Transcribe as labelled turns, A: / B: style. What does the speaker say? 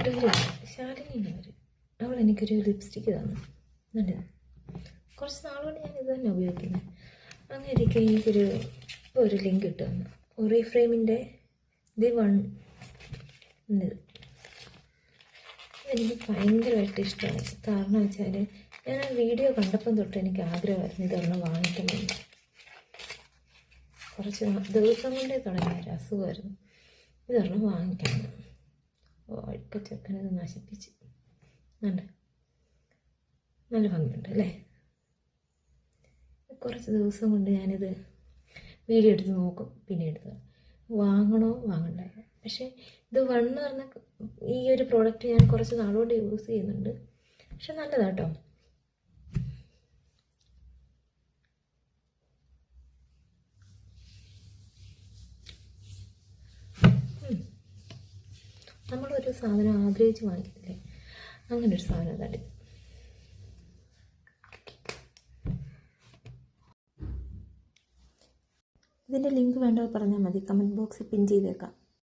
A: കൂട്ടുകാരി ശാലിനിയാണ് അവൾ എനിക്കൊരു ലിപ്സ്റ്റിക്ക് തന്നു. നല്ലത്. കുറച്ച് നാളുകൊണ്ട് ഞാനിത് തന്നെ ഉപയോഗിക്കുന്നത്. അങ്ങനെ ഇരിക്കെ എനിക്കൊരു ഒരു ലിങ്ക് ഇട്ട് തന്നു. ഒറിഫ്രെയിമിൻ്റെ ദി വൺ ഉണ്ട്. എനിക്ക് ഭയങ്കരമായിട്ട് ഇഷ്ടമാണ്. കാരണം വെച്ചാൽ ഞാൻ ആ വീഡിയോ കണ്ടപ്പം തൊട്ട് എനിക്ക് ആഗ്രഹമായിരുന്നു ഇതൊരെണ്ണം വാങ്ങിക്കണമെന്ന്. കുറച്ച് ദിവസം കൊണ്ടേ തുടങ്ങിയ ഒരു അസുഖമായിരുന്നു. ഇതൊരെണ്ണം വാങ്ങിക്കണം. ചെക്കനത് നശിപ്പിച്ച്. നല്ല ഭംഗിയുണ്ട് അല്ലേ? കുറച്ച് ദിവസം കൊണ്ട് ഞാനിത് വീഡിയോ എടുത്ത് നോക്കും, പിന്നെ എടുത്ത് വാങ്ങണോ വാങ്ങണ്ടേ. പക്ഷേ ഇത് വണ്ണ് പറഞ്ഞ ഈ ഒരു പ്രോഡക്റ്റ് ഞാൻ കുറച്ച് നാളുകൊണ്ട് യൂസ് ചെയ്യുന്നുണ്ട്. പക്ഷെ നല്ലതാട്ടോ. നമ്മളൊരു സാധനം ആഗ്രഹിച്ച് വാങ്ങിക്കത്തില്ലേ, അങ്ങനൊരു സാധനം അതാണ്. ഇതിൻ്റെ ലിങ്ക് വേണ്ടത് പറഞ്ഞാൽ മതി, കമൻറ്റ് ബോക്സിൽ പിൻ ചെയ്തേക്കാം.